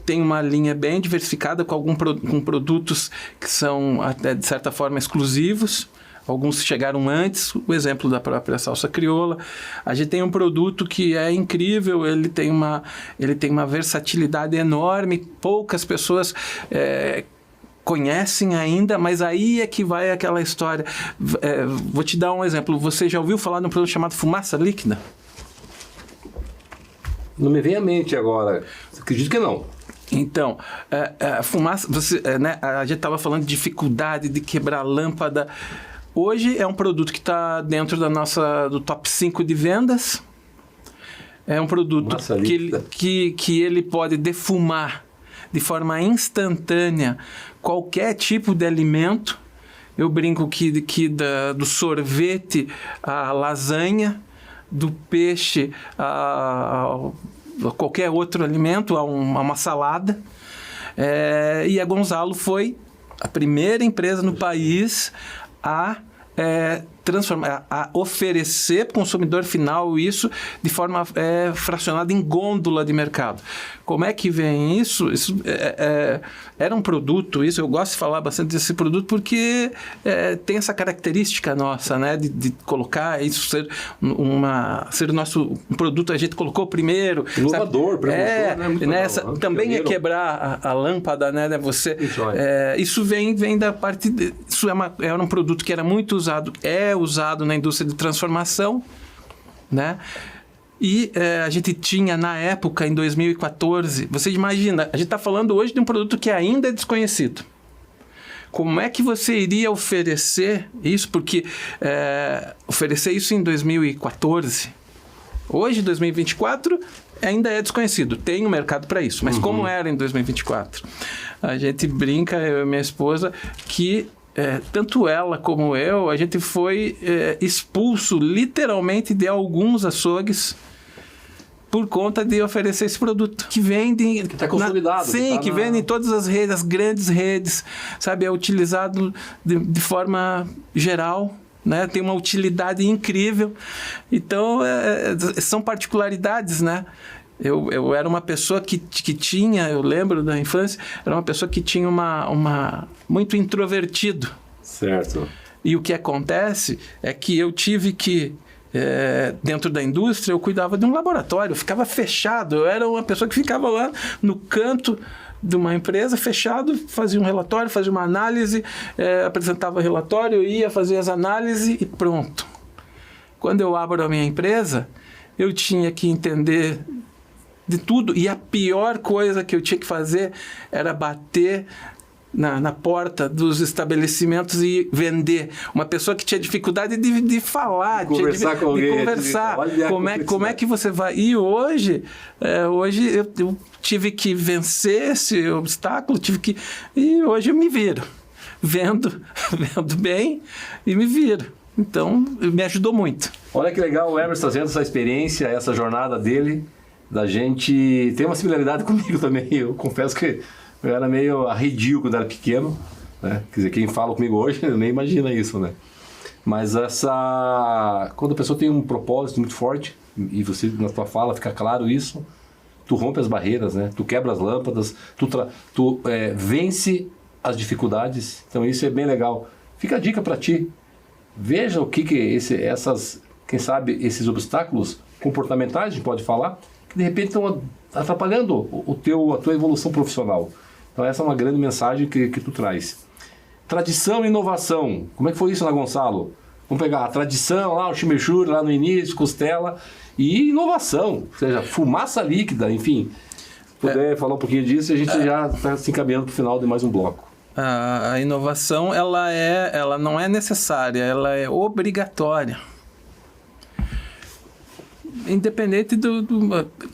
Tem uma linha bem diversificada com produtos que são, até, de certa forma, exclusivos. Alguns chegaram antes, o exemplo da própria salsa crioula. A gente tem um produto que é incrível, ele tem uma versatilidade enorme, poucas pessoas conhecem ainda, mas aí é que vai aquela história. Vou te dar um exemplo. Você já ouviu falar de um produto chamado fumaça líquida? Não me vem à mente agora. Acredito que não. Então, a fumaça... né, a gente estava falando de dificuldade de quebrar lâmpada. Hoje é um produto que está dentro do top 5 de vendas. É um produto que ele pode defumar de forma instantânea qualquer tipo de alimento. Eu brinco que do sorvete à lasanha, do peixe a qualquer outro alimento, a uma salada. E a Gonzalo foi a primeira empresa no país a transformar, a oferecer para o consumidor final isso de forma fracionada em gôndola de mercado. Como é que vem isso? Isso era um produto, isso eu gosto de falar bastante desse produto porque tem essa característica nossa, né, de colocar isso ser o nosso produto, a gente colocou primeiro. Inovador, sabe? Muito legal, também pioneiro. quebrar a lâmpada, né? Você, isso vem da parte... Isso era um produto que era muito usado, usado na indústria de transformação, né? E a gente tinha, na época, em 2014... Você imagina, a gente está falando hoje de um produto que ainda é desconhecido. Como é que você iria oferecer isso? Porque oferecer isso em 2014... Hoje, 2024, ainda é desconhecido. Tem um mercado para isso. Mas como era em 2024? A gente brinca, eu e minha esposa, que tanto ela como eu, a gente foi expulso literalmente de alguns açougues por conta de oferecer esse produto. Que vende... Que está consolidado. Que vende em todas as redes, as grandes redes, sabe? É utilizado de forma geral, né? Tem uma utilidade incrível. Então, são particularidades, né? Eu era uma pessoa que tinha, eu lembro da infância, era uma pessoa que tinha muito introvertido. Certo. E o que acontece é que eu tive que, dentro da indústria, eu cuidava de um laboratório, eu ficava fechado, eu era uma pessoa que ficava lá no canto de uma empresa, fechado, fazia um relatório, fazia uma análise, apresentava o relatório, ia fazer as análises e pronto. Quando eu abro a minha empresa, eu tinha que entender de tudo, e a pior coisa que eu tinha que fazer era bater na porta dos estabelecimentos e vender. Uma pessoa que tinha dificuldade de falar, de conversar com alguém, conversar. Como é que você vai? E hoje eu tive que vencer esse obstáculo, e hoje eu me viro. Vendo bem e me viro. Então, me ajudou muito. Olha que legal o Emerson trazendo essa experiência, essa jornada dele. Da gente... Tem uma similaridade comigo também. Eu confesso que eu era meio arredio quando era pequeno, né? Quer dizer, quem fala comigo hoje nem imagina isso, né? Mas quando a pessoa tem um propósito muito forte, e você, na tua fala, fica claro isso, tu rompe as barreiras, né? Tu quebra as lâmpadas, tu vence as dificuldades. Então isso é bem legal. Fica a dica para ti. Veja o que quem sabe, esses obstáculos comportamentais, a gente pode falar, que de repente estão atrapalhando a tua evolução profissional. Então essa é uma grande mensagem que tu traz. Tradição e inovação. Como é que foi isso, né, Gonçalo? Vamos pegar a tradição lá, o chimichurri lá no início, costela, e inovação, ou seja, fumaça líquida, enfim. Se puder falar um pouquinho disso, a gente já está se encaminhando para o final de mais um bloco. A inovação, ela não é necessária, ela é obrigatória. Independente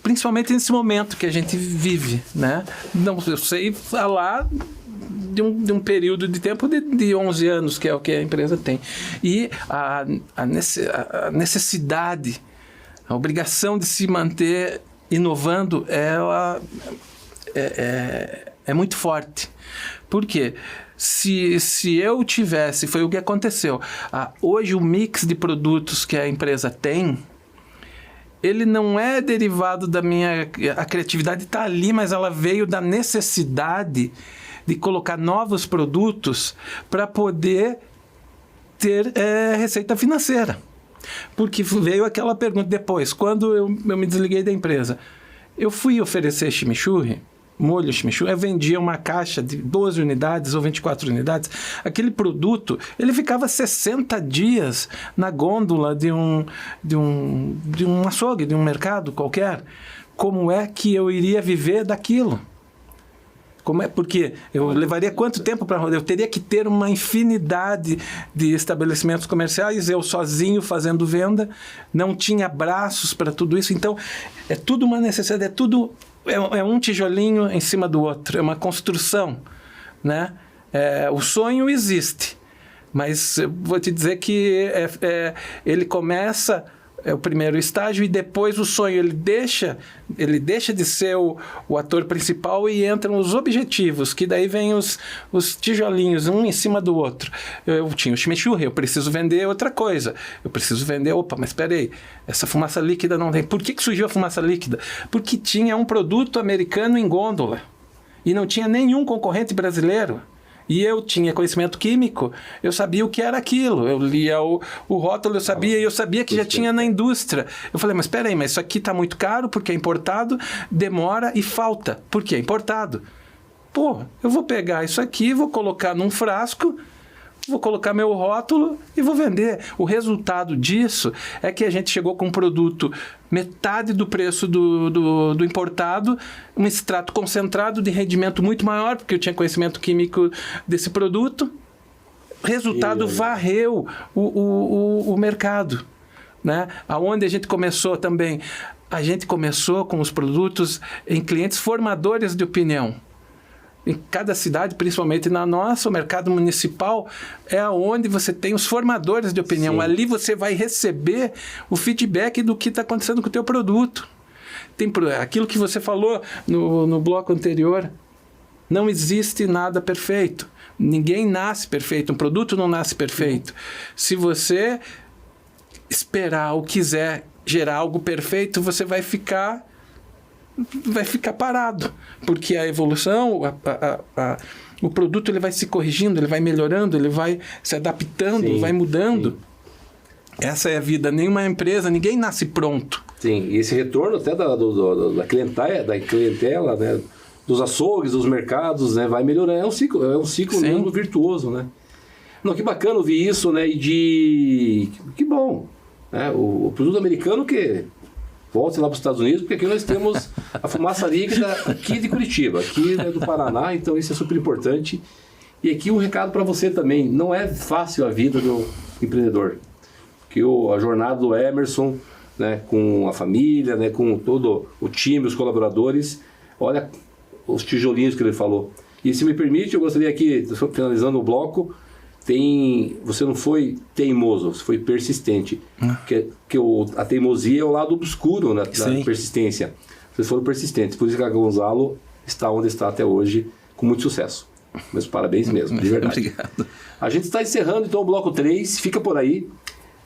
principalmente nesse momento que a gente vive, né? Não, eu sei falar de um período de tempo de 11 anos, que é o que a empresa tem. E a necessidade, a obrigação de se manter inovando, ela é muito forte. Por quê? Se eu tivesse, foi o que aconteceu. Hoje o mix de produtos que a empresa tem, ele não é derivado a criatividade está ali, mas ela veio da necessidade de colocar novos produtos para poder ter receita financeira. Porque veio aquela pergunta depois, quando eu me desliguei da empresa, eu fui oferecer chimichurri, molho chimichurri, eu vendia uma caixa de 12 unidades ou 24 unidades. Aquele produto, ele ficava 60 dias na gôndola de um açougue, de um mercado qualquer. Como é que eu iria viver daquilo? Porque eu levaria quanto tempo para rodar? Eu teria que ter uma infinidade de estabelecimentos comerciais, eu sozinho fazendo venda, não tinha braços para tudo isso. Então, é tudo uma necessidade, é um tijolinho em cima do outro, é uma construção, né? O sonho existe, mas eu vou te dizer que ele começa é o primeiro estágio, e depois o sonho ele deixa de ser o ator principal e entram os objetivos, que daí vem os tijolinhos, um em cima do outro. Eu tinha o chimichurri, eu preciso vender outra coisa. Eu preciso vender, mas espera aí, essa fumaça líquida não tem. Por que surgiu a fumaça líquida? Porque tinha um produto americano em gôndola e não tinha nenhum concorrente brasileiro. E eu tinha conhecimento químico, eu sabia o que era aquilo, eu lia o rótulo, eu sabia que já tinha na indústria. Eu falei, mas espera aí, mas isso aqui está muito caro porque é importado, demora e falta, porque é importado. Pô, eu vou pegar isso aqui, vou colocar num frasco, vou colocar meu rótulo e vou vender. O resultado disso é que a gente chegou com um produto metade do preço do importado, um extrato concentrado de rendimento muito maior, porque eu tinha conhecimento químico desse produto. Resultado, varreu o mercado. Né? Aonde a gente começou também? A gente começou com os produtos em clientes formadores de opinião. Em cada cidade, principalmente na nossa, o mercado municipal é onde você tem os formadores de opinião. Sim. Ali você vai receber o feedback do que está acontecendo com o teu produto. Tem aquilo que você falou no bloco anterior. Não existe nada perfeito. Ninguém nasce perfeito. Um produto não nasce perfeito. Se você esperar ou quiser gerar algo perfeito, você vai ficar parado, porque a evolução, o produto ele vai se corrigindo, ele vai melhorando, ele vai se adaptando, sim, vai mudando. Sim. Essa é a vida. Nenhuma empresa, ninguém nasce pronto. Sim, e esse retorno até da clientela, né, dos açougues, dos mercados, né, vai melhorando. É um ciclo mesmo virtuoso, né? Não, que bacana ouvir isso, né? Que bom, né? O produto americano que volte lá para os Estados Unidos, porque aqui nós temos a fumaça líquida aqui de Curitiba, aqui, né, do Paraná, então isso é super importante. E aqui um recado para você também, não é fácil a vida do empreendedor, que a jornada do Emerson, né, com a família, né, com todo o time, os colaboradores, olha os tijolinhos que ele falou. E se me permite, eu gostaria aqui, finalizando o bloco, você não foi teimoso, você foi persistente. A teimosia é o lado obscuro, né, da persistência. Vocês foram persistentes, por isso que a Gonzalo está onde está até hoje, com muito sucesso. Meus parabéns mesmo, de verdade. Obrigado. A gente está encerrando então o bloco 3, fica por aí.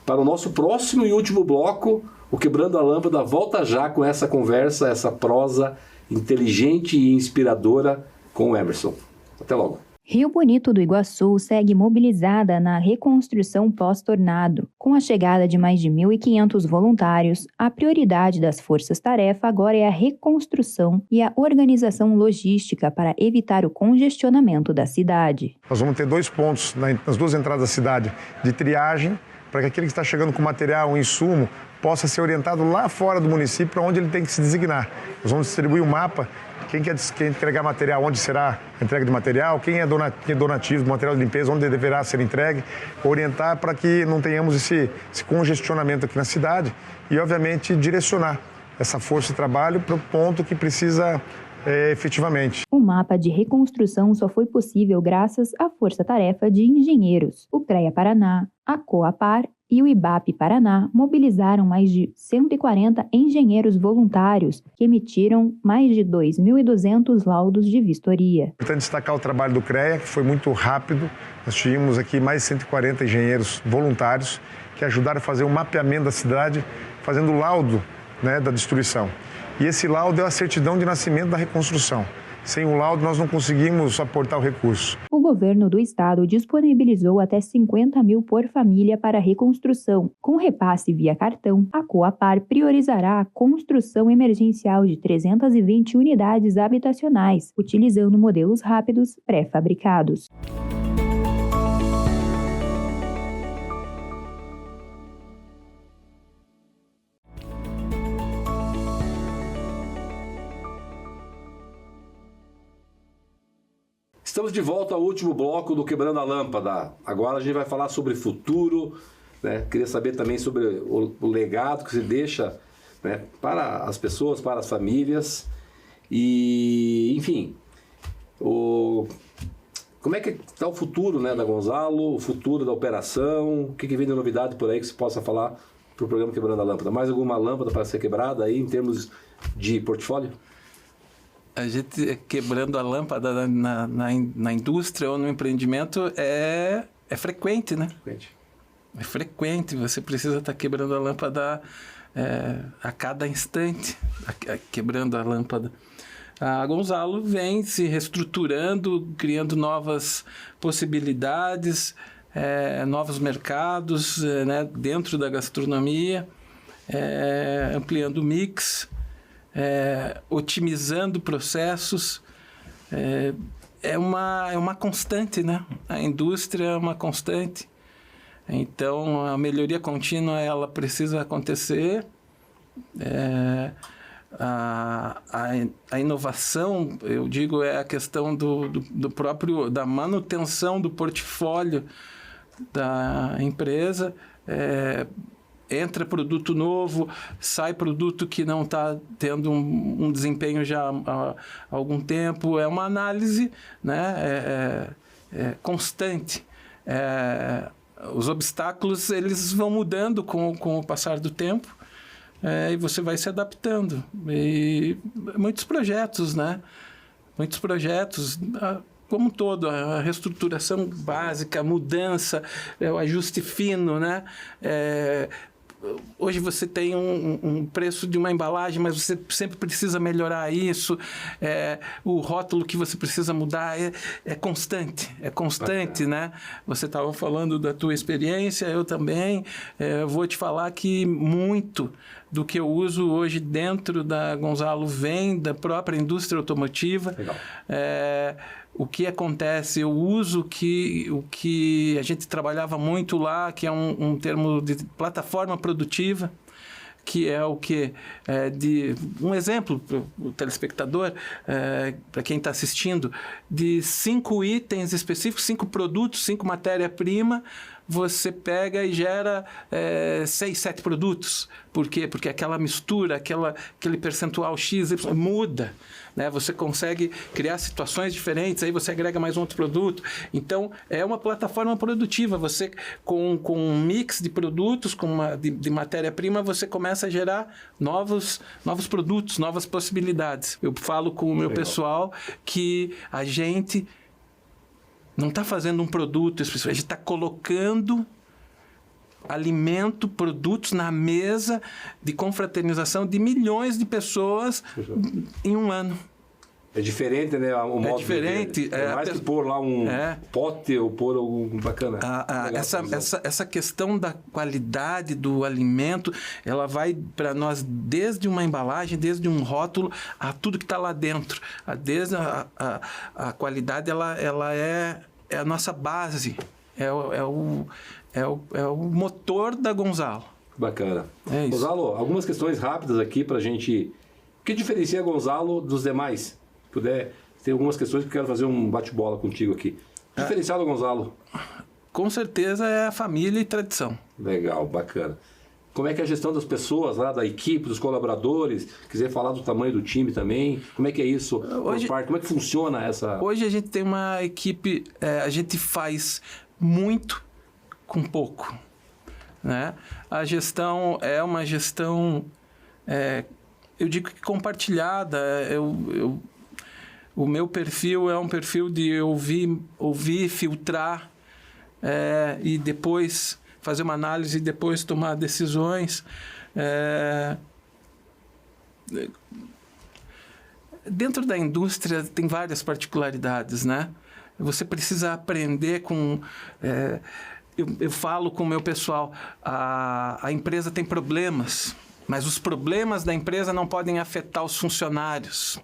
Para o nosso próximo e último bloco, o Quebrando a Lâmpada volta já com essa conversa, essa prosa inteligente e inspiradora com o Emerson. Até logo. Rio Bonito do Iguaçu segue mobilizada na reconstrução pós-tornado. Com a chegada de mais de 1.500 voluntários, a prioridade das forças-tarefa agora é a reconstrução e a organização logística para evitar o congestionamento da cidade. Nós vamos ter 2 pontos nas 2 entradas da cidade de triagem, para que aquele que está chegando com material, um insumo, possa ser orientado lá fora do município para onde ele tem que se designar. Nós vamos distribuir um mapa. Quem quer entregar material, onde será a entrega de material, quem é donativo do material de limpeza, onde deverá ser entregue, orientar para que não tenhamos esse congestionamento aqui na cidade e, obviamente, direcionar essa força de trabalho para o ponto que precisa efetivamente. O mapa de reconstrução só foi possível graças à força-tarefa de engenheiros. O CREA Paraná, a Coapar e o IBAP Paraná mobilizaram mais de 140 engenheiros voluntários que emitiram mais de 2.200 laudos de vistoria. É importante destacar o trabalho do CREA, que foi muito rápido. Nós tínhamos aqui mais de 140 engenheiros voluntários que ajudaram a fazer um mapeamento da cidade, fazendo o laudo, né, da destruição. E esse laudo é a certidão de nascimento da reconstrução. Sem o laudo, nós não conseguimos aportar o recurso. O governo do estado disponibilizou até 50 mil por família para a reconstrução. Com repasse via cartão, a Coapar priorizará a construção emergencial de 320 unidades habitacionais, utilizando modelos rápidos pré-fabricados. Estamos de volta ao último bloco do Quebrando a Lâmpada. Agora a gente vai falar sobre futuro, né? Queria saber também sobre o legado que se deixa, né, para as pessoas, para as famílias. E, enfim, como é que está o futuro, né, da Gonzalo, o futuro da operação, o que vem de novidade por aí que você possa falar para para o programa Quebrando a Lâmpada? Mais alguma lâmpada para ser quebrada aí em termos de portfólio? A gente quebrando a lâmpada na indústria ou no empreendimento é frequente, né? É frequente, você precisa estar quebrando a lâmpada a cada instante, quebrando a lâmpada. A Gonzalo vem se reestruturando, criando novas possibilidades, novos mercados né, dentro da gastronomia, ampliando o mix, otimizando processos. É uma constante, né? A indústria é uma constante. Então, a melhoria contínua ela precisa acontecer. A inovação, eu digo, é a questão da manutenção do portfólio da empresa. Entra produto novo, sai produto que não está tendo um desempenho já há algum tempo. É uma análise, né, constante. Os obstáculos eles vão mudando com o passar do tempo. E você vai se adaptando. E muitos projetos, né? Muitos projetos, como um todo, a reestruturação básica, a mudança, o ajuste fino, né? Hoje você tem um preço de uma embalagem, mas você sempre precisa melhorar isso. O rótulo que você precisa mudar é constante, né? Você estava falando da tua experiência, eu também. Vou te falar que muito do que eu uso hoje dentro da Gonzalo vem da própria indústria automotiva. Legal. O que acontece, eu uso o que a gente trabalhava muito lá, que é um termo de plataforma produtiva, que é o que? Um exemplo para o telespectador, para quem está assistindo, de 5 itens específicos, 5 produtos, 5 matéria-prima, você pega e gera 6, 7 produtos. Por quê? Porque aquela mistura, aquele percentual X muda. Né? Você consegue criar situações diferentes, aí você agrega mais um outro produto. Então, é uma plataforma produtiva. Você, com um mix de produtos, de matéria-prima, você começa a gerar novos produtos, novas possibilidades. Eu falo com o meu pessoal que a gente não está fazendo um produto específico, a gente está colocando alimento, produtos na mesa de confraternização de milhões de pessoas em um ano. É diferente, né? O modo diferente. Mais que pôr lá um pote ou pôr algum bacana. Essa questão da qualidade do alimento, ela vai para nós desde uma embalagem, desde um rótulo, a tudo que está lá dentro. Desde a qualidade, ela é a nossa base. É o motor da Gonzalo. Bacana. É isso. Gonzalo, algumas questões rápidas aqui para a gente... O que diferencia a Gonzalo dos demais? Se puder, tem algumas questões que eu quero fazer um bate-bola contigo aqui. O diferencial da Gonzalo? Com certeza é a família e tradição. Legal, bacana. Como é que é a gestão das pessoas lá, da equipe, dos colaboradores? Quiser falar do tamanho do time também? Como é que é isso? Hoje, como é que funciona essa... Hoje a gente tem uma equipe, a gente faz muito com pouco. Né? A gestão é uma gestão, eu digo que compartilhada. O meu perfil é um perfil de ouvir, filtrar e depois fazer uma análise e depois tomar decisões. Dentro da indústria tem várias particularidades, né? Você precisa aprender com... Eu falo com o meu pessoal, a empresa tem problemas, mas os problemas da empresa não podem afetar os funcionários.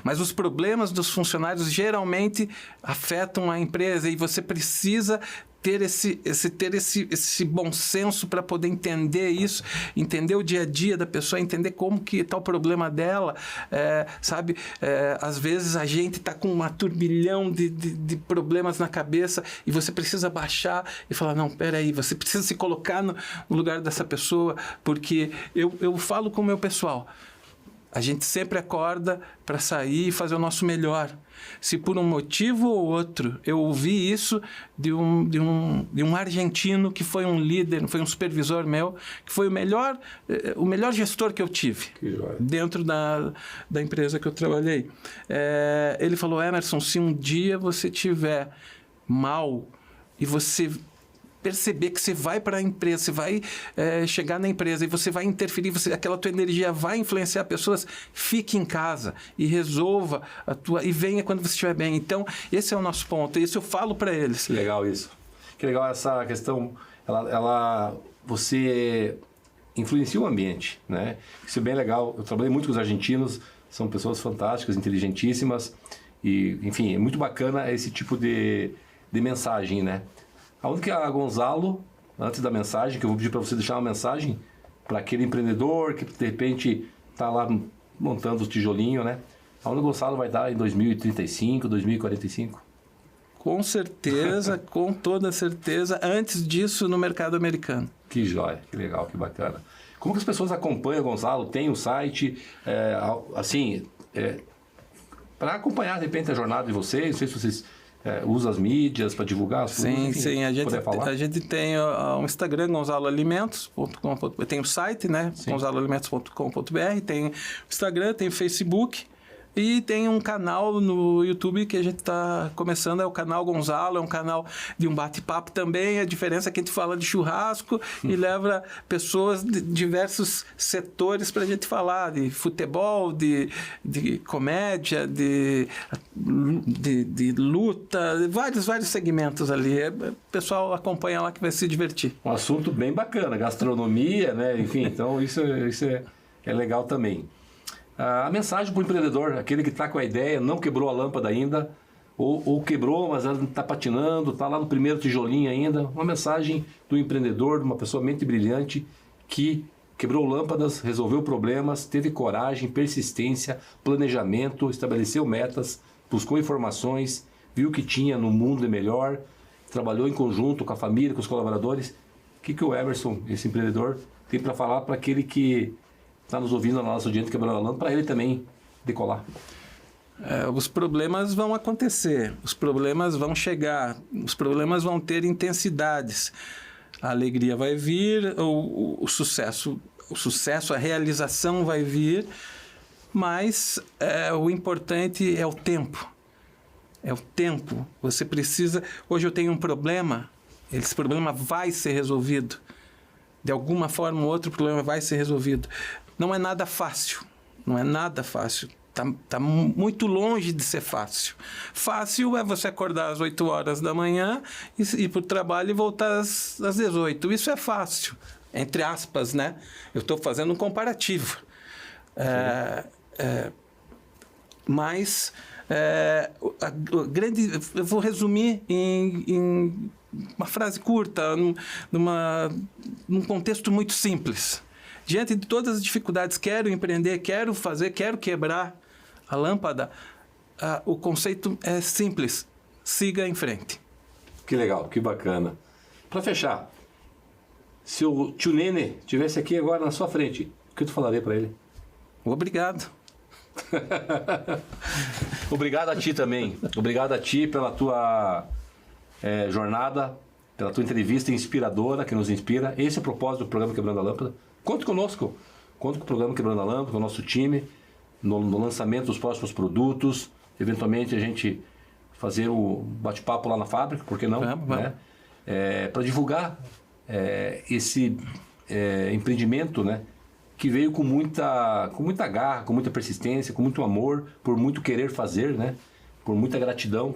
Mas os problemas dos funcionários geralmente afetam a empresa e você precisa ter esse bom senso para poder entender isso, entender o dia a dia da pessoa, entender como que está o problema dela, sabe? Às vezes a gente está com um turbilhão de problemas na cabeça e você precisa baixar e falar, não, peraí, você precisa se colocar no lugar dessa pessoa, porque eu falo com o meu pessoal, A gente sempre acorda para sair e fazer o nosso melhor. Se por um motivo ou outro eu ouvi isso de um argentino que foi um líder, foi um supervisor meu, que foi o melhor gestor que eu tive dentro da empresa que eu trabalhei. Ele falou: Emerson, se um dia você tiver mal e você perceber que você vai para a empresa, você vai chegar na empresa e você vai interferir, aquela tua energia vai influenciar pessoas, fique em casa e resolva e venha quando você estiver bem. Então, esse é o nosso ponto, isso eu falo para eles. Que legal isso. Que legal essa questão, você influencia o ambiente, né? Isso é bem legal. Eu trabalhei muito com os argentinos, são pessoas fantásticas, inteligentíssimas e, enfim, é muito bacana esse tipo de mensagem, né? Aonde que a Gonzalo, antes da mensagem, que eu vou pedir para você deixar uma mensagem para aquele empreendedor que de repente está lá montando os tijolinhos, né? Aonde o Gonzalo vai dar em 2035, 2045? Com certeza, com toda certeza, antes disso no mercado americano. Que jóia, que legal, que bacana. Como que as pessoas acompanham o Gonzalo? Tem o site, para acompanhar de repente a jornada de vocês, não sei se vocês... usa as mídias para divulgar as coisas? Sim, a gente tem o Instagram, gonzaloalimentos.com.br, tem o site, né, gonzaloalimentos.com.br, tem o Instagram, tem o Facebook e tem um canal no YouTube que a gente está começando, é o canal Gonzalo, é um canal de um bate-papo também. A diferença é que a gente fala de churrasco e leva pessoas de diversos setores para a gente falar de futebol, de comédia, de luta, vários segmentos ali. O pessoal acompanha lá que vai se divertir. Um assunto bem bacana, gastronomia, né? Enfim, então isso é legal também. A mensagem para o empreendedor, aquele que está com a ideia, não quebrou a lâmpada ainda, ou quebrou, mas ela está patinando, está lá no primeiro tijolinho ainda. Uma mensagem do empreendedor, de uma pessoa mente brilhante, que quebrou lâmpadas, resolveu problemas, teve coragem, persistência, planejamento, estabeleceu metas, buscou informações, viu o que tinha no mundo de melhor, trabalhou em conjunto com a família, com os colaboradores. O que o Emerson, esse empreendedor, tem para falar para aquele que está nos ouvindo na nossa audiência quebrando a lâmpada, para ele também decolar? Os problemas vão acontecer, os problemas vão chegar, os problemas vão ter intensidades. A alegria vai vir, o sucesso, a realização vai vir, mas o importante é o tempo. É o tempo. Você precisa... Hoje eu tenho um problema, esse problema vai ser resolvido. De alguma forma ou outra, o problema vai ser resolvido. Não é nada fácil. Não é nada fácil. Tá muito longe de ser fácil. Fácil é você acordar às 8 horas da manhã, ir para o trabalho e voltar às 18. Isso é fácil. Entre aspas, né? Eu estou fazendo um comparativo. Mas... eu vou resumir em uma frase curta, num contexto muito simples. Diante de todas as dificuldades, quero empreender, quero fazer, quero quebrar a lâmpada, o conceito é simples: siga em frente. Que legal, que bacana. Para fechar, se o tio Nene estivesse aqui agora na sua frente, o que tu falaria para ele? Obrigado. Obrigado a ti também. Obrigado a ti pela tua jornada, pela tua entrevista inspiradora, que nos inspira. Esse é o propósito do programa Quebrando a Lâmpada. Conte conosco. Conte com o programa Quebrando a Lâmpada, com o nosso time, no lançamento dos próximos produtos. Eventualmente a gente fazer o bate-papo lá na fábrica, por que não? Vamos. Né? Para divulgar esse empreendimento, né? Que veio com muita garra, com muita persistência, com muito amor, por muito querer fazer, né? Por muita gratidão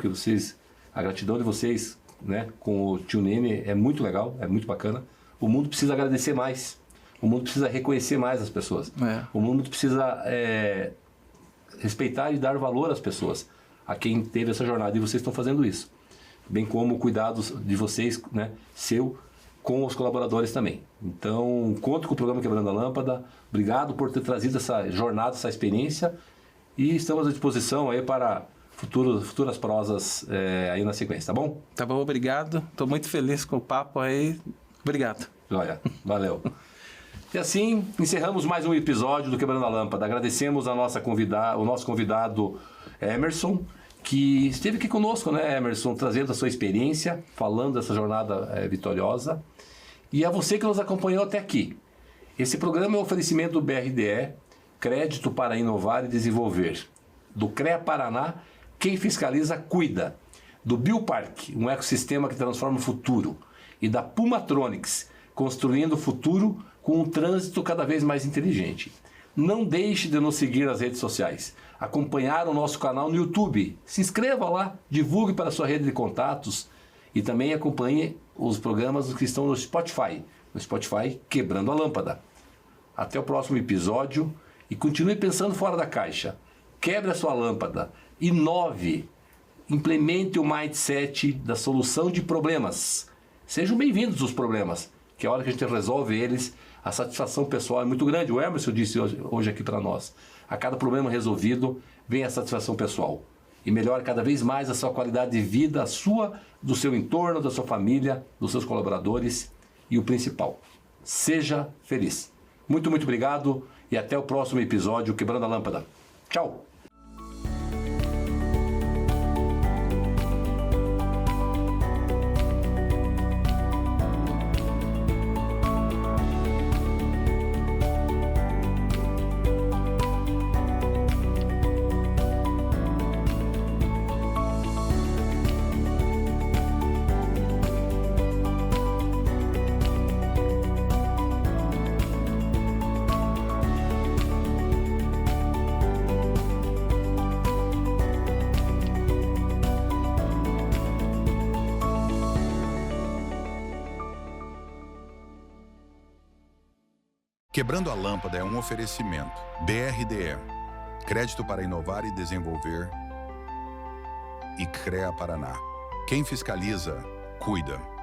a gratidão de vocês, né? Com o tio Nene é muito legal, é muito bacana. O mundo precisa agradecer mais, o mundo precisa reconhecer mais as pessoas, o mundo precisa respeitar e dar valor às pessoas, a quem teve essa jornada, e vocês estão fazendo isso, bem como cuidados de vocês, né? Com os colaboradores também. Então, conto com o programa Quebrando a Lâmpada. Obrigado por ter trazido essa jornada, essa experiência. E estamos à disposição aí para futuras prosas aí na sequência, tá bom? Tá bom, obrigado. Estou muito feliz com o papo aí. Obrigado. Joia, valeu. E assim encerramos mais um episódio do Quebrando a Lâmpada. Agradecemos o nosso convidado Emerson, que esteve aqui conosco, né, Emerson, trazendo a sua experiência, falando dessa jornada vitoriosa. E a você que nos acompanhou até aqui. Esse programa é um oferecimento do BRDE, Crédito para Inovar e Desenvolver. Do CREA Paraná, quem fiscaliza, cuida. Do Biopark, um ecossistema que transforma o futuro. E da Pumatronics, construindo o futuro com um trânsito cada vez mais inteligente. Não deixe de nos seguir nas redes sociais, acompanhar o nosso canal no YouTube, se inscreva lá, divulgue para a sua rede de contatos e também acompanhe os programas que estão no Spotify Quebrando a Lâmpada. Até o próximo episódio e continue pensando fora da caixa. Quebre a sua lâmpada, inove, implemente o mindset da solução de problemas. Sejam bem-vindos os problemas, que a hora que a gente resolve eles, a satisfação pessoal é muito grande. O Emerson disse hoje aqui para nós, a cada problema resolvido vem a satisfação pessoal e melhora cada vez mais a sua qualidade de vida, a sua, do seu entorno, da sua família, dos seus colaboradores e o principal, seja feliz. Muito obrigado e até o próximo episódio Quebrando a Lâmpada. Tchau! Quebrando a Lâmpada é um oferecimento. BRDE, Crédito para Inovar e Desenvolver e CREA Paraná. Quem fiscaliza, cuida.